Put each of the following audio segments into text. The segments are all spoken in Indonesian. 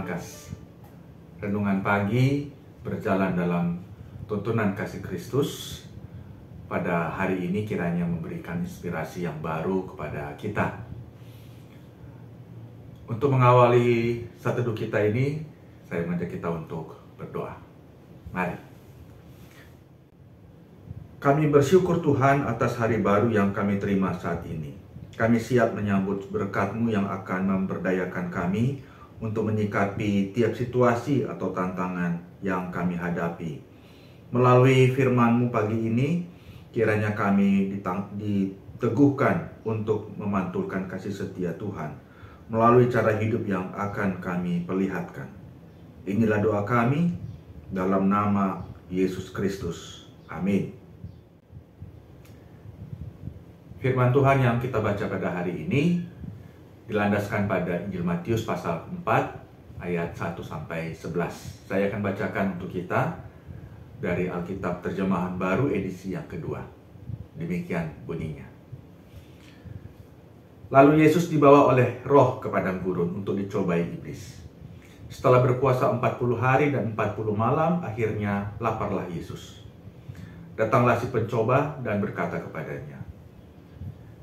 Pamangkas. Renungan pagi berjalan dalam tuntunan kasih Kristus. Pada hari ini kiranya memberikan inspirasi yang baru kepada kita. Untuk mengawali saat teduh kita ini, saya mengajak kita untuk berdoa. Mari. Kami bersyukur Tuhan atas hari baru yang kami terima saat ini. Kami siap menyambut berkat-Mu yang akan memberdayakan kami untuk menyikapi tiap situasi atau tantangan yang kami hadapi. Melalui firman-Mu pagi ini, kiranya kami diteguhkan untuk memantulkan kasih setia Tuhan melalui cara hidup yang akan kami perlihatkan. Inilah doa kami dalam nama Yesus Kristus. Amin. Firman Tuhan yang kita baca pada hari ini dilandaskan pada Injil Matius pasal 4 ayat 1-11. Saya akan bacakan untuk kita dari Alkitab Terjemahan Baru edisi yang kedua. Demikian bunyinya. Lalu Yesus dibawa oleh Roh ke padang gurun untuk dicobai iblis. Setelah berpuasa 40 hari dan 40 malam, akhirnya laparlah Yesus. Datanglah si pencoba dan berkata kepadanya,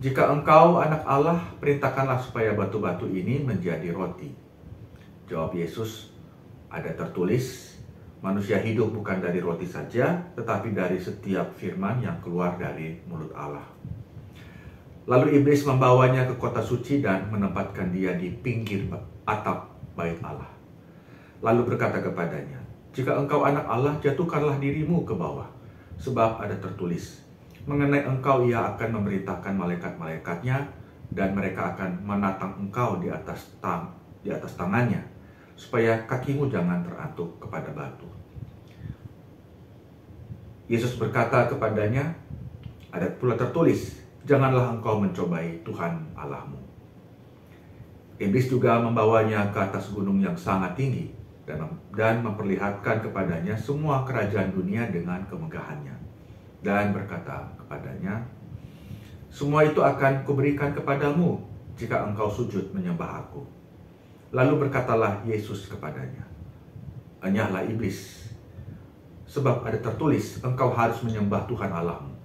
"Jika engkau anak Allah, perintahkanlah supaya batu-batu ini menjadi roti." Jawab Yesus, "Ada tertulis, manusia hidup bukan dari roti saja, tetapi dari setiap firman yang keluar dari mulut Allah." Lalu iblis membawanya ke kota suci dan menempatkan dia di pinggir atap bait Allah. Lalu berkata kepadanya, "Jika engkau anak Allah, jatuhkanlah dirimu ke bawah, sebab ada tertulis, mengenai engkau ia akan memerintahkan malaikat-malaikatnya, dan mereka akan menatang engkau di atas tangannya, supaya kakimu jangan terantuk kepada batu." Yesus berkata kepadanya, "Ada pula tertulis, janganlah engkau mencobai Tuhan Allahmu." Iblis juga membawanya ke atas gunung yang sangat tinggi, dan memperlihatkan kepadanya semua kerajaan dunia dengan kemegahannya. Dan berkata kepadanya, "Semua itu akan kuberikan kepadamu jika engkau sujud menyembah aku." Lalu berkatalah Yesus kepadanya, "Enyahlah iblis, sebab ada tertulis, engkau harus menyembah Tuhan Allahmu,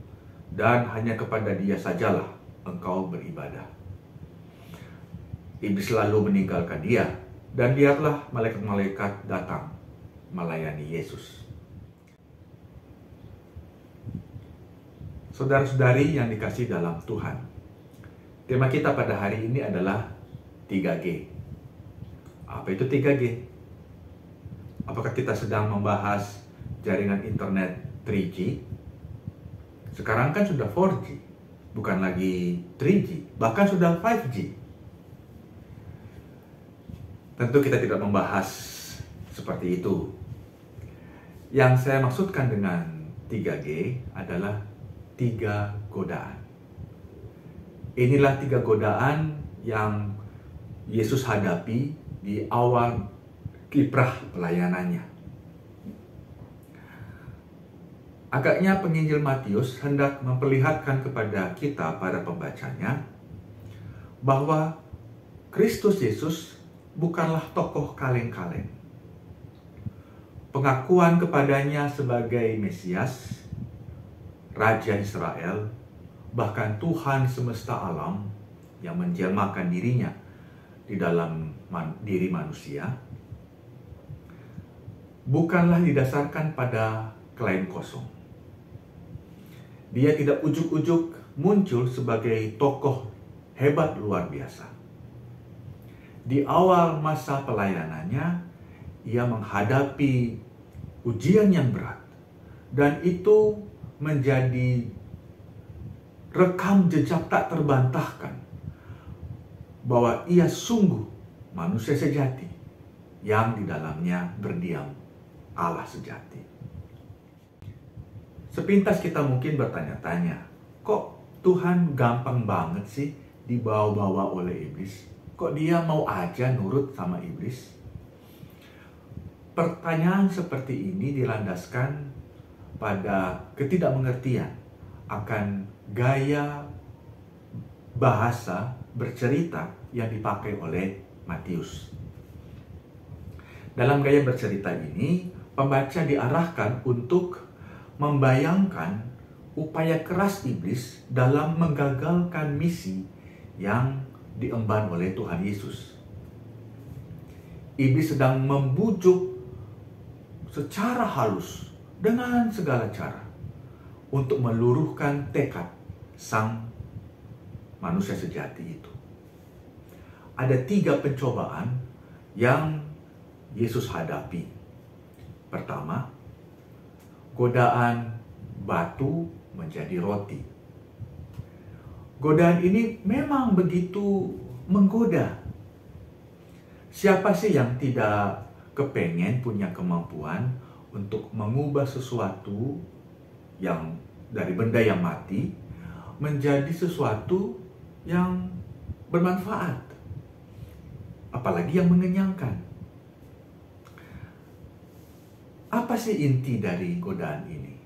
dan hanya kepada Dia sajalah engkau beribadah." Iblis lalu meninggalkan dia, dan lihatlah malaikat-malaikat datang melayani Yesus. Saudara-saudari yang dikasihi dalam Tuhan, tema kita pada hari ini adalah 3G. Apa itu 3G? Apakah kita sedang membahas jaringan internet 3G? Sekarang kan sudah 4G, bukan lagi 3G, bahkan sudah 5G. Tentu kita tidak membahas seperti itu. Yang saya maksudkan dengan 3G adalah 3 godaan. Inilah 3 godaan yang Yesus hadapi di awal kiprah pelayanannya. Agaknya penginjil Matius hendak memperlihatkan kepada kita, para pembacanya, bahwa Kristus Yesus bukanlah tokoh kaleng-kaleng. Pengakuan kepadanya sebagai Mesias, Raja Israel, bahkan Tuhan semesta alam yang menjelmakan dirinya di dalam diri manusia, bukanlah didasarkan pada klaim kosong. Dia tidak ujuk-ujuk muncul sebagai tokoh hebat luar biasa. Di awal masa pelayanannya, ia menghadapi ujian yang berat, dan itu menjadi rekam jejak tak terbantahkan bahwa ia sungguh manusia sejati yang di dalamnya berdiam Allah sejati. Sepintas kita mungkin bertanya-tanya, kok Tuhan gampang banget sih dibawa-bawa oleh iblis? Kok dia mau aja nurut sama iblis? Pertanyaan seperti ini dilandaskan pada ketidakmengertian akan gaya bahasa bercerita yang dipakai oleh Matius. Dalam gaya bercerita ini, pembaca diarahkan untuk membayangkan upaya keras iblis dalam menggagalkan misi yang diemban oleh Tuhan Yesus. Iblis sedang membujuk secara halus dengan segala cara untuk meluruhkan tekad sang manusia sejati itu. Ada 3 pencobaan yang Yesus hadapi. Pertama, godaan batu menjadi roti. Godaan ini memang begitu menggoda. Siapa sih yang tidak kepengen punya kemampuan untuk mengubah sesuatu yang dari benda yang mati menjadi sesuatu yang bermanfaat, apalagi yang mengenyangkan. Apa sih inti dari godaan ini?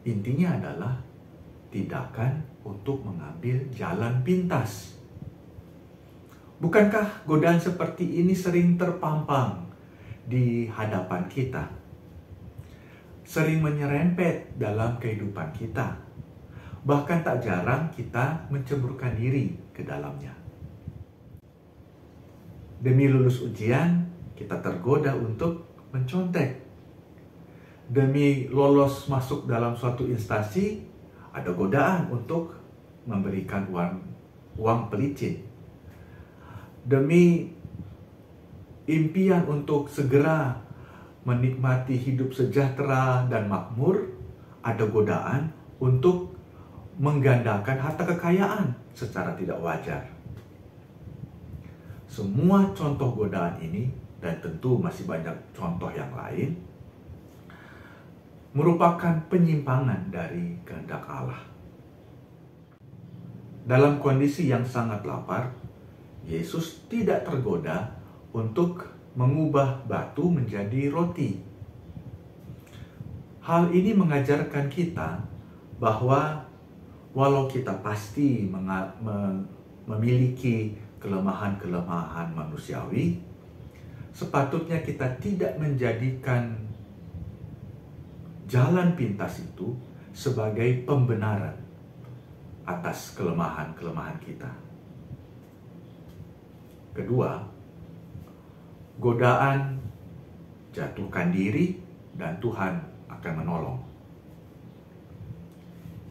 Intinya adalah tindakan untuk mengambil jalan pintas. Bukankah godaan seperti ini sering terpampang di hadapan kita? Sering menyerempet dalam kehidupan kita. Bahkan tak jarang kita menceburkan diri ke dalamnya. Demi lulus ujian, kita tergoda untuk mencontek. Demi lolos masuk dalam suatu instansi, ada godaan untuk memberikan uang pelicin. Demi impian untuk segera menikmati hidup sejahtera dan makmur, ada godaan untuk menggandakan harta kekayaan secara tidak wajar. Semua contoh godaan ini, dan tentu masih banyak contoh yang lain, merupakan penyimpangan dari kehendak Allah. Dalam kondisi yang sangat lapar, Yesus tidak tergoda untuk mengubah batu menjadi roti. Hal ini mengajarkan kita bahwa walau kita pasti memiliki kelemahan-kelemahan manusiawi, sepatutnya kita tidak menjadikan jalan pintas itu sebagai pembenaran atas kelemahan-kelemahan kita. Kedua, godaan jatuhkan diri dan Tuhan akan menolong.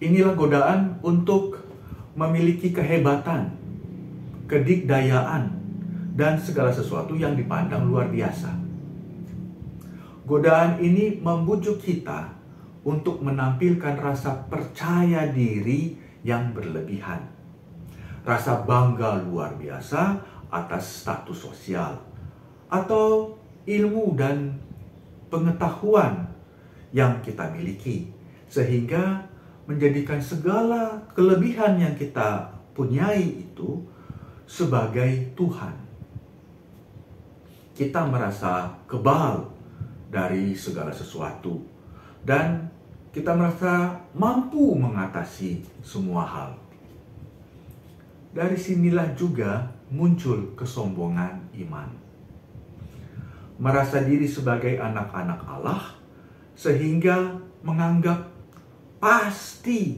Inilah godaan untuk memiliki kehebatan, kedikdayaan, dan segala sesuatu yang dipandang luar biasa. Godaan ini membujuk kita untuk menampilkan rasa percaya diri yang berlebihan. Rasa bangga luar biasa atas status sosial atau ilmu dan pengetahuan yang kita miliki, sehingga menjadikan segala kelebihan yang kita punyai itu sebagai Tuhan. Kita merasa kebal dari segala sesuatu dan kita merasa mampu mengatasi semua hal. Dari sinilah juga muncul kesombongan iman. Merasa diri sebagai anak-anak Allah sehingga menganggap pasti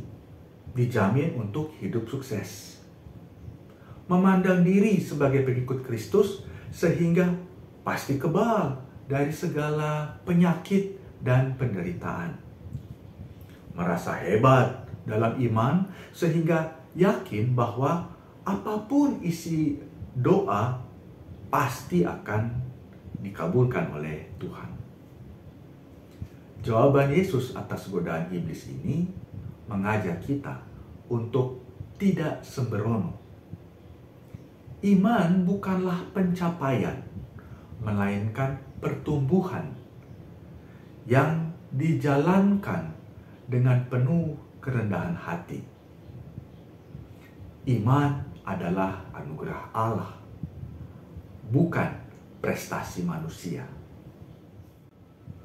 dijamin untuk hidup sukses. Memandang diri sebagai pengikut Kristus sehingga pasti kebal dari segala penyakit dan penderitaan. Merasa hebat dalam iman sehingga yakin bahwa apapun isi doa pasti akan dikabulkan oleh Tuhan. Jawaban Yesus atas godaan iblis ini mengajak kita untuk tidak sembrono. Iman bukanlah pencapaian, melainkan pertumbuhan yang dijalankan dengan penuh kerendahan hati. Iman adalah anugerah Allah, bukan prestasi manusia.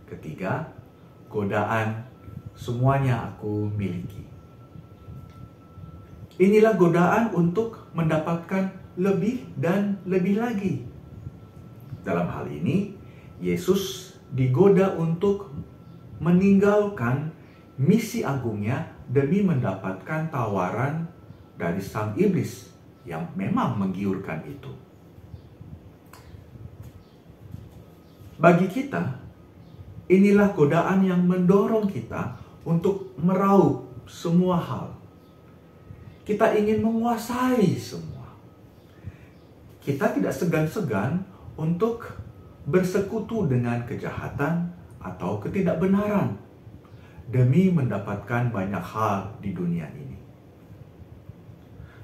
Ketiga, godaan semuanya aku miliki. Inilah godaan untuk mendapatkan lebih dan lebih lagi. Dalam hal ini, Yesus digoda untuk meninggalkan misi agungnya demi mendapatkan tawaran dari sang iblis yang memang menggiurkan itu. Bagi kita, inilah godaan yang mendorong kita untuk meraup semua hal. Kita ingin menguasai semua. Kita tidak segan-segan untuk bersekutu dengan kejahatan atau ketidakbenaran demi mendapatkan banyak hal di dunia ini.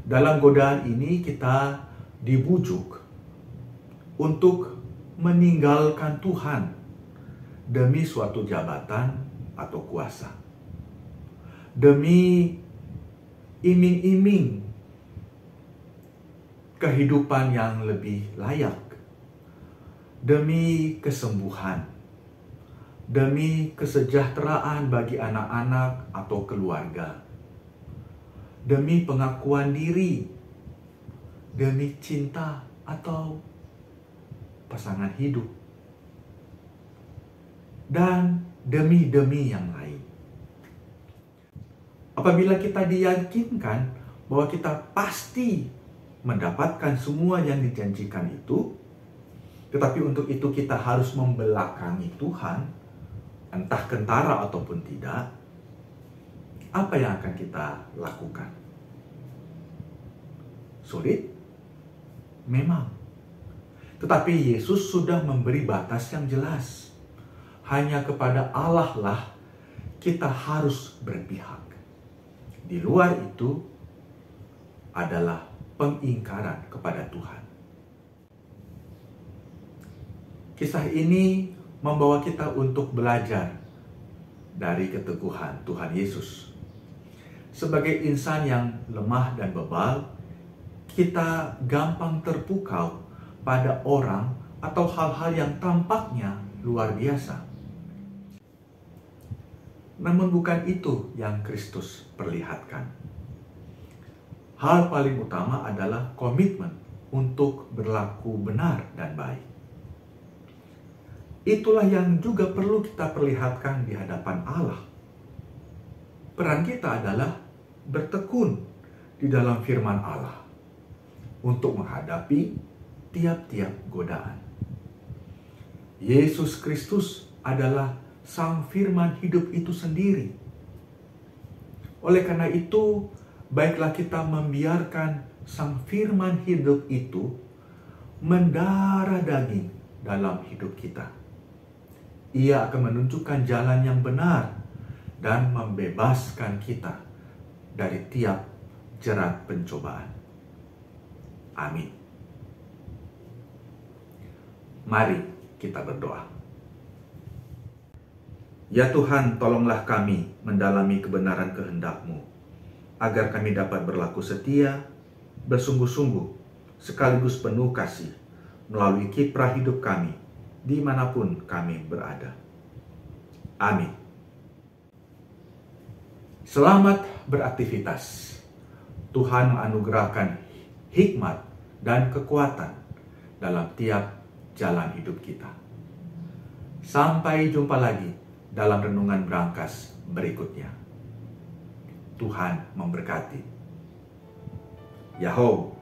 Dalam godaan ini kita dibujuk untuk meninggalkan Tuhan demi suatu jabatan atau kuasa. Demi iming-iming kehidupan yang lebih layak. Demi kesembuhan. Demi kesejahteraan bagi anak-anak atau keluarga. Demi pengakuan diri, demi cinta atau pasangan hidup, dan demi-demi yang lain. Apabila kita diyakinkan bahwa kita pasti mendapatkan semua yang dijanjikan itu, tetapi untuk itu kita harus membelakangi Tuhan, entah kentara ataupun tidak, apa yang akan kita lakukan? Sulit? Memang. Tetapi Yesus sudah memberi batas yang jelas. Hanya kepada Allah lah kita harus berpihak. Di luar itu adalah pengingkaran kepada Tuhan. Kisah ini membawa kita untuk belajar dari keteguhan Tuhan Yesus. Sebagai insan yang lemah dan bebal, kita gampang terpukau pada orang atau hal-hal yang tampaknya luar biasa. Namun bukan itu yang Kristus perlihatkan. Hal paling utama adalah komitmen untuk berlaku benar dan baik. Itulah yang juga perlu kita perlihatkan di hadapan Allah. Peran kita adalah bertekun di dalam firman Allah untuk menghadapi tiap-tiap godaan. Yesus Kristus adalah sang firman hidup itu sendiri. Oleh karena itu, baiklah kita membiarkan sang firman hidup itu mendarah daging dalam hidup kita. Ia akan menunjukkan jalan yang benar dan membebaskan kita dari tiap jerat pencobaan. Amin. Mari kita berdoa. Ya Tuhan, tolonglah kami mendalami kebenaran kehendak-Mu, agar kami dapat berlaku setia, bersungguh-sungguh, sekaligus penuh kasih, melalui kiprah hidup kami, dimanapun kami berada. Amin. Selamat beraktivitas. Tuhan menganugerahkan hikmat dan kekuatan dalam tiap jalan hidup kita. Sampai jumpa lagi dalam renungan berangkas berikutnya. Tuhan memberkati. Yahoo.